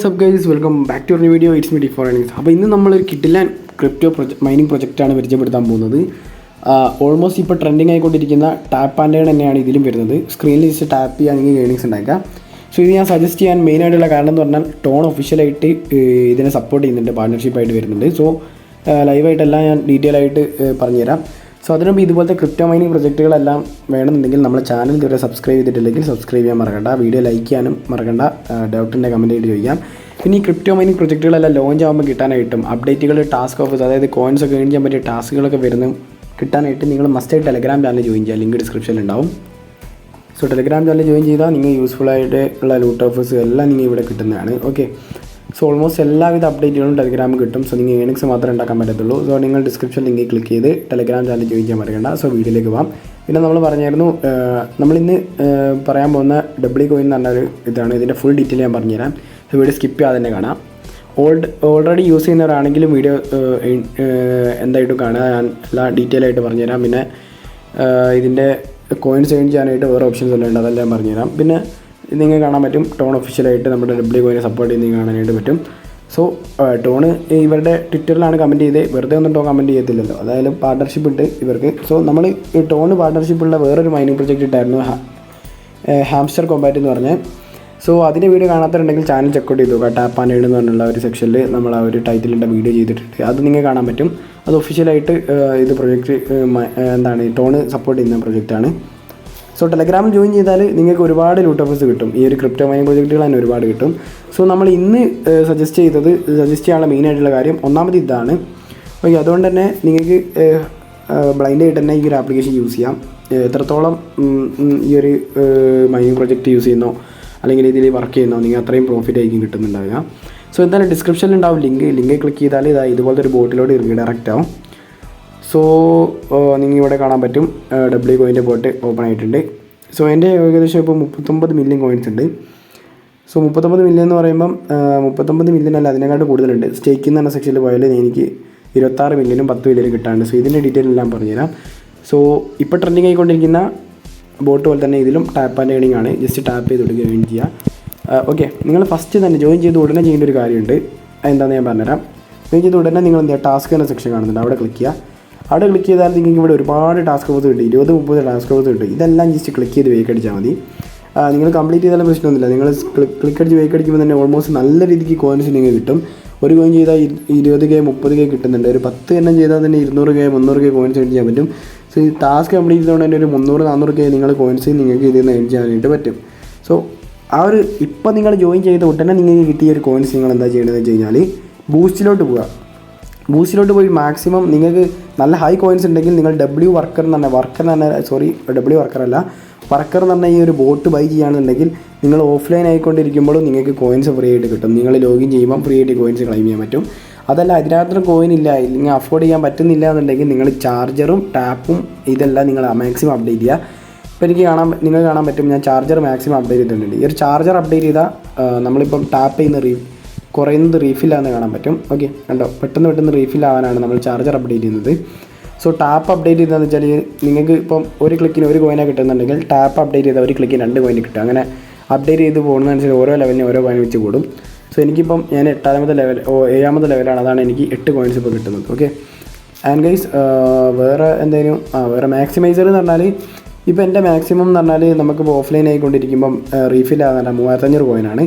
Sub guys welcome back to new video. It's me for earnings. അപ്പോൾ ഇന്ന് നമ്മളൊരു കിഡിലൻ ക്രിപ്റ്റോ മൈനിങ് പ്രൊജക്റ്റാണ് പരിചയപ്പെടുത്താൻ പോകുന്നത്. ഓൾമോസ്റ്റ് ഇപ്പോൾ ട്രെൻഡിങ് ആയിക്കൊണ്ടിരിക്കുന്ന ടാപ്പ് ആൻഡ് ഏൺ തന്നെയാണ് ഇതിലും വരുന്നത്. സ്ക്രീനിൽ ജസ്റ്റ് ടാപ്പ് ചെയ്യുകയാണെങ്കിൽ ഏണിങ്സ് ഉണ്ടാക്കാം. സോ ഇത് ഞാൻ സജസ്റ്റ് ചെയ്യാൻ മെയിനായിട്ടുള്ള കാരണം എന്ന് പറഞ്ഞാൽ ടോൺ ഒഫീഷ്യലായിട്ട് ഇതിനെ സപ്പോർട്ട് ചെയ്യുന്നുണ്ട്, പാർട്ണർഷിപ്പായിട്ട് വരുന്നുണ്ട്. സോ ലൈവായിട്ടെല്ലാം ഞാൻ ഡീറ്റെയിൽ ആയിട്ട് പറഞ്ഞുതരാം. സോ അതിനുമ്പോൾ ഇതുപോലത്തെ ക്രിപ്റ്റോ മൈനിങ് പ്രൊജക്റ്റുകളെല്ലാം വേണമെന്നുണ്ടെങ്കിൽ നമ്മളെ ചാനൽ ഇതുവരെ സബ്സ്ക്രൈബ് ചെയ്തിട്ടില്ലെങ്കിൽ സബ്സ്ക്രൈബ് ചെയ്യാൻ മറക്കണ്ട, വീഡിയോ ലൈക്ക് ചെയ്യാനും മറക്കണ്ട, ഡൗട്ടിൻ്റെ കമൻറ്റ് ആയിട്ട് ചോദിക്കാം. പിന്നെ ഈ ക്രിപ്റ്റോ മൈനിങ് പ്രൊജക്റ്റുകളെല്ലാം ലോഞ്ച് ആകുമ്പോൾ കിട്ടാനായിട്ടും അപ്ഡേറ്റുകൾ, ടാസ്ക് ഓഫേഴ്സ്, അതായത് കോയിൻസ് ഒക്കെ ഏൺ ചെയ്യാൻ പറ്റിയ ടാസ്കുകളൊക്കെ കിട്ടാനായിട്ട് നിങ്ങൾ മസ്റ്റായിട്ട് ടെലഗ്രാം ചാനൽ ജോയിൻ ചെയ്യുക. ലിങ്ക് ഡിസ്ക്രിപ്ഷനിൽ ഉണ്ടാവും. സോ ടെലഗ്രാം ചാനൽ ജോയിൻ ചെയ്താൽ നിങ്ങൾ യൂസ്ഫുൾ ആയിട്ട് ഉള്ള ലൂട്ട് ഓഫേഴ്സ് എല്ലാം നിങ്ങൾ ഇവിടെ കിട്ടുന്നതാണ്. ഓക്കെ, സോ ഓൾമോസ്റ്റ് എല്ലാവിധ അപ്ഡേറ്റുകളും ടെലഗ്രാമിൽ കിട്ടും. സോ നിങ്ങൾ ഏണിങ്സ് മാത്രമേ ഉണ്ടാക്കാൻ പറ്റത്തുള്ളൂ. സോ നിങ്ങൾ ഡിസ്ക്രിപ്ഷൻ ലിങ്കിൽ ക്ലിക്ക് ചെയ്ത് ടെലഗ്രാം ചാനൽ ജോയിൻ ചെയ്യാൻ മറക്കണ്ട. സോ വീഡിയോയിലേക്ക് പോകാം. പിന്നെ നമ്മൾ പറഞ്ഞായിരുന്നു, നമ്മളിന്ന് പറയാൻ പോകുന്ന ഡബ്ല്യു കോയിൻ എന്ന് പറഞ്ഞൊരു ഇതാണ്. ഇതിൻ്റെ ഫുൾ ഡീറ്റെയിൽ ഞാൻ പറഞ്ഞുതരാം. സോ വീഡിയോ സ്കിപ്പ് ചെയ്യാതെ തന്നെ കാണാം. ഓൾറെഡി യൂസ് ചെയ്യുന്നവരാണെങ്കിലും വീഡിയോ എന്തായിട്ടും കാണുക. ഞാൻ എല്ലാ ഡീറ്റെയിൽ ആയിട്ട് പറഞ്ഞുതരാം. പിന്നെ ഇതിൻ്റെ കോയിൻസ് ഏൺ ചെയ്യാനായിട്ട് വേറെ ഓപ്ഷൻസ് എല്ലാം ഉണ്ട്, അതെല്ലാം പറഞ്ഞുതരാം. പിന്നെ നിങ്ങൾ കാണാൻ പറ്റും ടോൺ ഒഫീഷ്യലായിട്ട് നമ്മുടെ ഡബ്ല്യു കോയിനെ സപ്പോർട്ട് ചെയ്യുന്ന കാണാനായിട്ട് പറ്റും. സോ ടോണ് ഇവരുടെ ട്വിറ്ററിലാണ് കമൻറ്റ് ചെയ്ത്, വെറുതെ ഒന്നും ടോൺ കമൻറ്റ് ചെയ്യത്തില്ലല്ലോ, അതായത് പാർട്ണർഷിപ്പ് ഉണ്ട് ഇവർക്ക്. സോ നമ്മൾ ഈ ടോണ് പാർട്ണർഷിപ്പുള്ള വേറൊരു മൈനിങ് പ്രൊജക്റ്റ് ഇട്ടായിരുന്നു, ഹാംസ്റ്റർ കോമ്പാറ്റ് എന്ന് പറഞ്ഞാൽ. സോ അതിൻ്റെ വീഡിയോ കാണാത്തവരുണ്ടെങ്കിൽ ചാനൽ ചെക്കൗട്ട് ചെയ്ത് നോക്കുക. ടാപ്പ് ആൻഡ് ഏൺ എന്ന് പറഞ്ഞുള്ള ഒരു സെക്ഷനിൽ നമ്മൾ ആ ഒരു ടൈറ്റിലിൻ്റെ വീഡിയോ ചെയ്തിട്ടുണ്ട്, അത് നിങ്ങൾക്ക് കാണാൻ പറ്റും. അത് ഒഫീഷ്യലായിട്ട് ഇത് പ്രൊജക്റ്റ് എന്താണ് ടോണ് സപ്പോർട്ട് ചെയ്യുന്ന പ്രൊജക്റ്റാണ്. സോ ടെലഗ്രാമിൽ ജോയിൻ ചെയ്താൽ നിങ്ങൾക്ക് ഒരുപാട് ലൂട്ട് ഓഫേഴ്സ് കിട്ടും. ഈ ഒരു ക്രിപ്റ്റോ മൈനിങ് പ്രൊജക്റ്റുകൾ തന്നെ ഒരുപാട് കിട്ടും. സോ നമ്മൾ ഇന്ന് സജസ്റ്റ് ചെയ്യാനുള്ള മെയിനായിട്ടുള്ള കാര്യം ഒന്നാമത് ഇതാണ്. ഓക്കെ, അതുകൊണ്ട് തന്നെ നിങ്ങൾക്ക് ബ്ലൈൻഡായിട്ട് തന്നെ ഈ ഒരു ആപ്ലിക്കേഷൻ യൂസ് ചെയ്യാം. എത്രത്തോളം ഈ ഒരു മൈനിങ് പ്രൊജക്റ്റ് യൂസ് ചെയ്യുന്നോ അല്ലെങ്കിൽ ഇതിൽ വർക്ക് ചെയ്യുന്നോ നിങ്ങൾ അത്രയും പ്രോഫിറ്റ് ആയിരിക്കും കിട്ടുന്നുണ്ടാവുക. സോ എന്തായാലും ഡിസ്ക്രിപ്ഷനിൽ ഉണ്ടാവും ലിങ്ക് ക്ലിക്ക് ചെയ്താൽ ഇതുപോലത്തെ ഒരു ബോട്ടിലോട്ട് റീഡയറക്റ്റ് ആവും. സോ നിങ്ങൾ ഇവിടെ കാണാൻ പറ്റും ഡബ്ല്യു കോയിൻ്റെ ബോട്ട് ഓപ്പൺ ആയിട്ടുണ്ട്. സോ എൻ്റെ ഏകദേശം ഇപ്പോൾ 39 മില്യൺ കോയിൻസ് ഉണ്ട്. സോ 39 മില്യൺ എന്ന് പറയുമ്പം 39 മില്യൺ അല്ല, അതിനെക്കാട്ട് കൂടുതലുണ്ട്. സ്റ്റേക്കിംഗ് എന്ന് പറഞ്ഞ സെക്ഷനിൽ പോയാൽ എനിക്ക് 26 മില്യനും 10 മില്യനും കിട്ടാറുണ്ട്. സോ ഇതിൻ്റെ ഡീറ്റെയിൽ എല്ലാം പറഞ്ഞുതരാം. സോ ഇപ്പോൾ ട്രെൻഡിങ് ആയിക്കൊണ്ടിരിക്കുന്ന ബോട്ട് പോലെ തന്നെ ഇതിലും ടാപ്പ് ആൻഡ് ഏണിംഗ് ആണ്. ജസ്റ്റ് ടാപ്പ് ചെയ്ത് കൊടുക്കുക, ഏൺ ചെയ്യുക. ഓക്കെ, നിങ്ങൾ ഫസ്റ്റ് തന്നെ ജോയിൻ ചെയ്ത് ഉടനെ ചെയ്യേണ്ട ഒരു കാര്യമുണ്ട്. അതെന്താണെന്ന് ഞാൻ പറഞ്ഞുതരാം. ജോയിൻ ചെയ്ത് ഉടനെ നിങ്ങൾ എന്ത് ചെയ്യുക, ടാസ്ക് എന്ന സെക്ഷൻ കാണുന്നുണ്ട്, അവിടെ ക്ലിക്ക് ചെയ്യുക. അവിടെ ക്ലിക്ക് ചെയ്താൽ നിങ്ങൾക്ക് ഇവിടെ ഒരുപാട് ടാസ്ക് ഫോഴ്സ് കിട്ടും, 20-30 ടാസ്ക് ഫോഴ്സ് കിട്ടും. ഇതെല്ലാം ജസ്റ്റ് ക്ലിക്ക് ചെയ്ത് വേക്ക് അടിച്ചാൽ മതി. നിങ്ങൾ കംപ്ലീറ്റ് ചെയ്താലും പ്രശ്നമൊന്നുമില്ല. നിങ്ങൾ ക്ലിക്ക് അടിച്ച് വേക്ക് അടിക്കുമ്പോൾ തന്നെ ഓൾമോസ്റ്റ് നല്ല രീതിക്ക് കോയിൻസ് നിങ്ങൾക്ക് കിട്ടും. ഒരു കോയിൻ ചെയ്താൽ 20K 30K കിട്ടുന്നുണ്ട്. ഒരു 10 എണ്ണം ചെയ്താൽ തന്നെ 200K 300K കോയിൻസ് ഏൺ ചെയ്യാൻ പറ്റും. സോ ഈ ടാസ്ക് കംപ്ലീറ്റ് ചെയ്തുകൊണ്ട് തന്നെ ഒരു 300-400K നിങ്ങൾ കോയിൻസ് നിങ്ങൾക്ക് ഇതിൽ നിന്ന് ഏൺ ചെയ്യാനായിട്ട് പറ്റും. സോ ആ ഒരു ഇപ്പോൾ നിങ്ങൾ ജോയിൻ ചെയ്ത ഉടനെ നിങ്ങൾക്ക് കിട്ടിയ ഒരു കോയിൻസ് നിങ്ങൾ എന്താ ചെയ്യേണ്ടതെന്ന് വെച്ച് കഴിഞ്ഞാൽ ബൂസ്റ്റിലോട്ട് പോവുക. ബൂസ്റ്റിലോട്ട് പോയി മാക്സിമം നിങ്ങൾക്ക് നല്ല ഹൈ കോയിൻസ് ഉണ്ടെങ്കിൽ നിങ്ങൾ ഡബ്ല്യു വർക്കർ എന്ന് പറഞ്ഞ ഈ ഒരു ബോട്ട് ബൈ ചെയ്യുകയാണെന്നുണ്ടെങ്കിൽ നിങ്ങൾ ഓഫ്ലൈൻ ആയിക്കൊണ്ടിരിക്കുമ്പോഴും നിങ്ങൾക്ക് കോയിൻസ് ഫ്രീ ആയിട്ട് കിട്ടും. നിങ്ങൾ ലോഗിൻ ചെയ്യുമ്പോൾ ഫ്രീ ആയിട്ട് കോയിൻസ് ക്ലെയിം ചെയ്യാൻ പറ്റും. അതല്ല അതിനകത്ത് കോയിൻ ഇല്ല, നിങ്ങൾ അഫോർഡ് ചെയ്യാൻ പറ്റുന്നില്ല എന്നുണ്ടെങ്കിൽ നിങ്ങൾ ചാർജറും ടാപ്പും ഇതെല്ലാം നിങ്ങൾ മാക്സിമം അപ്ഡേറ്റ് ചെയ്യുക. ഇപ്പോൾ നിങ്ങൾ കാണാൻ പറ്റും, ഞാൻ ചാർജർ മാക്സിമം അപ്ഡേറ്റ് ചെയ്തിട്ടുണ്ട്. ഈ ഒരു ചാർജർ അപ്ഡേറ്റ് ചെയ്താൽ നമ്മളിപ്പം ടാപ്പ് ചെയ്യുന്ന കുറയുന്നത് റീഫില്ലാന്ന് കാണാൻ പറ്റും. ഓക്കെ, കണ്ടോ, പെട്ടെന്ന് റീഫിൽ ആവാനാണ് നമ്മൾ ചാർജർ അപ്ഡേറ്റ് ചെയ്യുന്നത്. സോ ടാപ്പ് അപ്ഡേറ്റ് ചെയ്തതെന്ന് വെച്ചാൽ നിങ്ങൾക്ക് ഇപ്പം ഒരു ക്ലിക്കിന് ഒരു കോയിനാണ് കിട്ടുന്നുണ്ടെങ്കിൽ ടാപ്പ് അപ്ഡേറ്റ് ചെയ്താൽ ഒരു ക്ലിക്കിന് 2 കോയിൻ കിട്ടും. അങ്ങനെ അപ്ഡേറ്റ് ചെയ്ത് പോകുന്നതനുസരിച്ച് ഓരോ ലെവലിന് ഓരോ കോയിൻ വെച്ച് കൂടും. സോ എനിക്കിപ്പം ഞാൻ 7ാമത്തെ ലെവലാണ്, അതാണ് എനിക്ക് 8 കോയിൻസ് ഇപ്പോൾ കിട്ടുന്നത്. ഓക്കെ, ആൻഡ് ഗൈസ് വേറെ മാക്സിമൈസർ എന്ന് പറഞ്ഞാൽ ഇപ്പോൾ എൻ്റെ മാക്സിമം എന്ന് പറഞ്ഞാൽ നമുക്കിപ്പോൾ ഓഫ്ലൈൻ ആയിക്കൊണ്ടിരിക്കുമ്പം റീഫിൽ ആകാൻ 3500 കോയിനാണ്.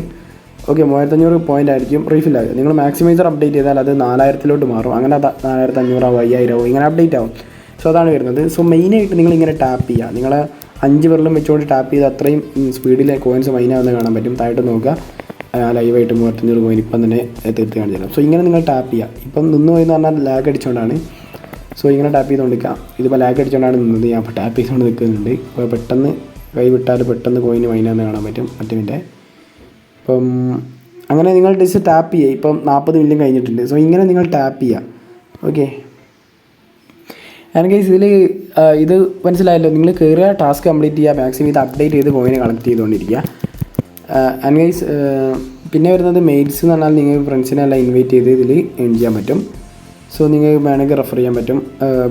ഓക്കെ, 3500 പോയിൻ്റ് ആയിരിക്കും റീഫിൽ ആകുക. നിങ്ങൾ മാക്സിമൈസർ അപ്ഡേറ്റ് ചെയ്താൽ അത് 4000-ലോട്ട് മാറും. അങ്ങനെ 4500 5000 ഇങ്ങനെ അപ്ഡേറ്റ് ആവും. സോ അതാണ് വരുന്നത്. സോ മെയിനായിട്ട് നിങ്ങളിങ്ങനെ ടാപ്പ് ചെയ്യുക. നിങ്ങൾ 5 വിരലും വെച്ചുകൊണ്ട് ടാപ്പ് ചെയ്ത് അത്രയും സ്പീഡിൽ കോയിൻസ് മൈനാവുന്ന കാണാൻ പറ്റും. താഴോട്ട് നോക്കുക, ലൈവായിട്ട് 3500 കോയിൻ ഇപ്പം തന്നെ തീർത്ത് കാണിച്ചു. സോ ഇങ്ങനെ നിങ്ങൾ ടാപ്പ് ചെയ്യുക. ഇപ്പം നിന്ന് പോയെന്ന് പറഞ്ഞാൽ ലാഗ് അടിച്ചുകൊണ്ടാണ്. സോ ഇങ്ങനെ ടാപ്പ് ചെയ്തുകൊണ്ടിരിക്കുക. ഇതിപ്പോൾ ലാഗ് അടിച്ചുകൊണ്ടാണ് നിന്നത്, ഞാൻ ഇപ്പോൾ ടാപ്പ് ചെയ്തുകൊണ്ട് നിൽക്കുന്നുണ്ട്. ഇപ്പോൾ പെട്ടെന്ന് കൈ വിട്ടാൽ പെട്ടെന്ന് കോയിൻ മൈനാവുന്ന കാണാൻ പറ്റും. മറ്റേ ഇപ്പം അങ്ങനെ നിങ്ങൾ ജസ്റ്റ് ടാപ്പ് ചെയ്യുക. ഇപ്പം 40 മില്യൺ കഴിഞ്ഞിട്ടുണ്ട്. സോ ഇങ്ങനെ നിങ്ങൾ ടാപ്പ് ചെയ്യുക. ഓക്കെ, എനിക്ക് ഇത് മനസ്സിലായല്ലോ. നിങ്ങൾ കയറുക, ടാസ്ക് കംപ്ലീറ്റ് ചെയ്യുക, മാക്സിമം ഇത് അപ്ഡേറ്റ് ചെയ്ത് കോയിനെ കളക്ട് ചെയ്തുകൊണ്ടിരിക്കുക. ആൻഡ് ഗൈസ് പിന്നെ വരുന്നത് മെയിൽസ് എന്ന് പറഞ്ഞാൽ നിങ്ങൾ ഫ്രണ്ട്സിനെല്ലാം ഇൻവൈറ്റ് ചെയ്ത് ഇതിൽ ഏൺ ചെയ്യാൻ പറ്റും. സോ നിങ്ങൾക്ക് വേണമെങ്കിൽ റെഫർ ചെയ്യാൻ പറ്റും.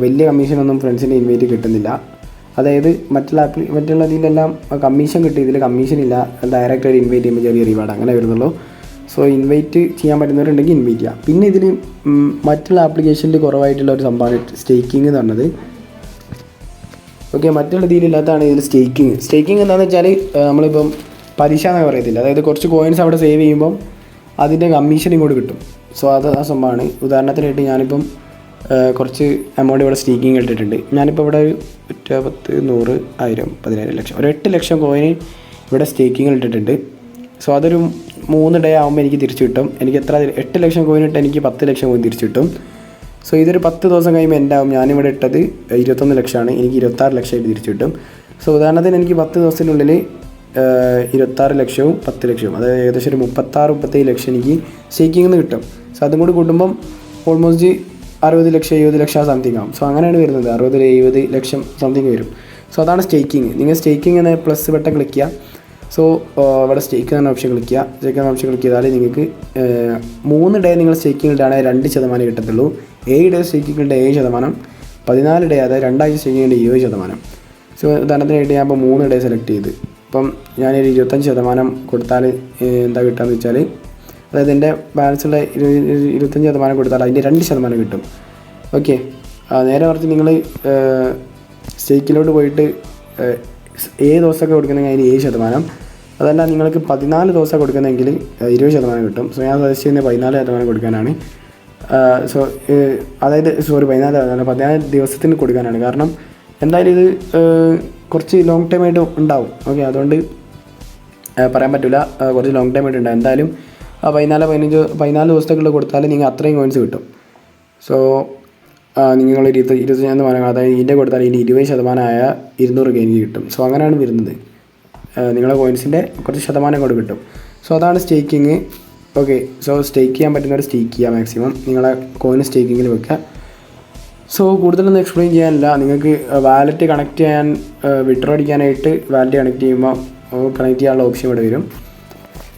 വലിയ കമ്മീഷനൊന്നും ഫ്രണ്ട്സിൻ്റെ ഇൻവൈറ്റ് കിട്ടുന്നില്ല. അതായത് മറ്റുള്ള ഇതിലെല്ലാം കമ്മീഷൻ കിട്ടും, ഇതിൽ കമ്മീഷൻ ഇല്ല. ഡയറക്റ്റായിട്ട് ഇൻവൈറ്റ് ചെയ്യുമ്പോൾ ചെറിയ റിവാർഡ് അങ്ങനെ വരുന്നുള്ളൂ. സോ ഇൻവൈറ്റ് ചെയ്യാൻ പറ്റുന്നവരുണ്ടെങ്കിൽ ഇൻവൈറ്റ് ചെയ്യാം. പിന്നെ ഇതിൽ മറ്റുള്ള ആപ്ലിക്കേഷനിൽ കുറവായിട്ടുള്ള ഒരു സംഭവമാണ് സ്റ്റേക്കിംഗ് എന്ന് പറഞ്ഞത്. ഓക്കെ, മറ്റുള്ള രീതിയില്ലാത്തതാണ് ഇതിൽ സ്റ്റേക്കിംഗ്. സ്റ്റേക്കിംഗ് എന്താണെന്ന് വെച്ചാൽ നമ്മളിപ്പം പലിശ എന്നൊക്കെ പറയത്തില്ല, അതായത് കുറച്ച് കോയിൻസ് അവിടെ സേവ് ചെയ്യുമ്പം അതിൻ്റെ കമ്മീഷൻ ഇങ്ങോട്ട് കിട്ടും. സോ അത് ആ സംഭവമാണ്. ഉദാഹരണത്തിനായിട്ട് ഞാനിപ്പം കുറച്ച് എമൗണ്ട് ഇവിടെ സ്റ്റേക്കിംഗ് ഇട്ടിട്ടുണ്ട്. ഞാനിപ്പോൾ ഇവിടെ ഒരു 10, 100, 1000, 10,000, ലക്ഷം, ഒരു 8 ലക്ഷം കോയിന് ഇവിടെ സ്റ്റേക്കിങ്ങിൽ ഇട്ടിട്ടുണ്ട്. സോ അതൊരു 3 ഡേ ആകുമ്പോൾ എനിക്ക് തിരിച്ചു കിട്ടും. എനിക്ക് 8 ലക്ഷം കോയിൻ ഇട്ട് എനിക്ക് 10 ലക്ഷം കോയിൻ തിരിച്ചു കിട്ടും. സോ ഇതൊരു 10 ദിവസം കഴിയുമ്പോൾ എൻ്റെ ആവും. ഞാനിവിടെ ഇട്ടത് 21 ലക്ഷമാണ്, എനിക്ക് 26 ലക്ഷമായിട്ട് തിരിച്ചു കിട്ടും. സോ ഉദാഹരണത്തിന് എനിക്ക് 10 ദിവസത്തിനുള്ളിൽ 26 ലക്ഷവും 10 ലക്ഷവും, അതായത് ഏകദേശം ഒരു 36-37 ലക്ഷം എനിക്ക് സ്റ്റേക്കിങ്ങിൽ നിന്ന് കിട്ടും. സോ അതും കൂടി കൂട്ടുമ്പം ഓൾമോസ്റ്റ് 60 ലക്ഷം 70 ലക്ഷം സംതിങ് ആവും. സോ അങ്ങനെയാണ് വരുന്നത്, 60-70 ലക്ഷം സംതിങ് വരും. സോ അതാണ് സ്റ്റേക്കിങ്. നിങ്ങൾ സ്റ്റേക്കിങ് എന്ന പ്ലസ് ബട്ടൺ ക്ലിക്ക് ചെയ്യുക. സോ ഇവിടെ സ്റ്റേക്ക് എന്ന ഓപ്ഷൻ ക്ലിക്ക് ചെയ്യുക. സ്റ്റേക്ക് എന്ന ഓപ്ഷൻ ക്ലിക്ക് ചെയ്താൽ നിങ്ങൾക്ക് 3 ഡേ നിങ്ങൾ സ്റ്റേക്കിംഗ് ഇട്ടാണെങ്കിൽ 2% കിട്ടത്തുള്ളൂ. 7 ഡേ സ്റ്റേക്കിംഗ് ഇട്ട് 7%, 14 ഡേ അതായത് 2 ആഴ്ച സ്റ്റേക്കിംഗ് ഇട്ട് 20%. സോ ഉദാഹരണത്തിനായിട്ട് ഞാൻ ഇപ്പോൾ 3 ഡേ സെലക്ട് ചെയ്ത് ഇപ്പം ഞാനൊരു 25% കൊടുത്താൽ എന്താ കിട്ടുകയെന്ന് വെച്ചാൽ, അതായത് എൻ്റെ ബാലൻസുള്ള 25% കൊടുത്താൽ അതിൻ്റെ 2% കിട്ടും. ഓക്കെ, നേരെ മറിച്ച് നിങ്ങൾ സ്റ്റേക്കിലോട്ട് പോയിട്ട് 7 ദിവസമൊക്കെ കൊടുക്കുന്നെങ്കിൽ അതിന് 7%, അതല്ല നിങ്ങൾക്ക് 14 ദിവസം കൊടുക്കുന്നെങ്കിൽ 20% കിട്ടും. സോ ഞാൻ സജസ്റ്റ് ചെയ്യുന്നത് 14% കൊടുക്കാനാണ്. സോ അതായത് 14 ദിവസത്തിന് കൊടുക്കാനാണ്. കാരണം എന്തായാലും ഇത് കുറച്ച് ലോങ് ടൈം ആയിട്ട് ഉണ്ടാവും. ഓക്കെ, അതുകൊണ്ട് പറയാൻ പറ്റില്ല, കുറച്ച് ലോങ് ടൈം ആയിട്ട് ഉണ്ടാവും. എന്തായാലും 14 ദിവസത്തേക്കുള്ള കൊടുത്താൽ നിങ്ങൾ അത്രയും കോയിൻസ് കിട്ടും. സോ നിങ്ങൾ 25 പറയുക, അതായത് ഇതിൻ്റെ കൊടുത്താൽ ഇതിന് 20% ആയ 200 എനിക്ക് കിട്ടും. സോ അങ്ങനെയാണ് വരുന്നത്. നിങ്ങളെ കോയിൻസിൻ്റെ കുറച്ച് ശതമാനം കൂടെ കിട്ടും. സോ അതാണ് സ്റ്റേക്കിങ്. ഓക്കെ, സോ സ്റ്റേക്ക് ചെയ്യാൻ പറ്റുന്നവർ സ്റ്റേക്ക് ചെയ്യുക. മാക്സിമം നിങ്ങളെ കോയിൻ സ്റ്റേക്കിങ്ങിൽ വെക്കുക. സോ കൂടുതലൊന്നും എക്സ്പ്ലെയിൻ ചെയ്യാനില്ല. നിങ്ങൾക്ക് വാലറ്റ് കണക്ട് ചെയ്യാൻ, വിഡ്രോ അടിക്കാനായിട്ട് വാലറ്റ് കണക്ട് ചെയ്യാനുള്ള ഓപ്ഷൻ ഇവിടെ വരും.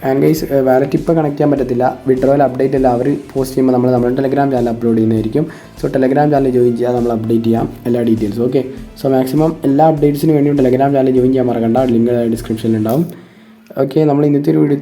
ആൻഡ് ഗൈസ്, വാലറ്റ് ഇപ്പോൾ കണക്ട് ചെയ്യാൻ പറ്റത്തില്ല. വിഡ്രോയിൽ അപ്ഡേറ്റ് അല്ല അവർ പോസ്റ്റ് ചെയ്യുമ്പോൾ നമ്മുടെ ടെലഗ്രാം ചാനൽ അപ്ലോഡ് ചെയ്യുന്നതായിരിക്കും. സോ ടെലഗ്രാം ചാനൽ ജോയിൻ ചെയ്യുക, നമ്മൾ അപ്ഡേറ്റ് ചെയ്യാം എല്ലാ ഡീറ്റെയിൽസും. ഓക്കെ, സോ മാക്സിമം എല്ലാ അപ്ഡേറ്റ്സിന് വേണ്ടിയും ടെലഗ്രാം ചാനൽ ജോയിൻ ചെയ്യാൻ മറക്കണ്ട. ലിങ്ക് ഡിസ്ക്രിപ്ഷനിൽ ഉണ്ടാവും. ഓക്കെ, നമ്മൾ ഇന്നത്തെ ഒരു വീഡിയോ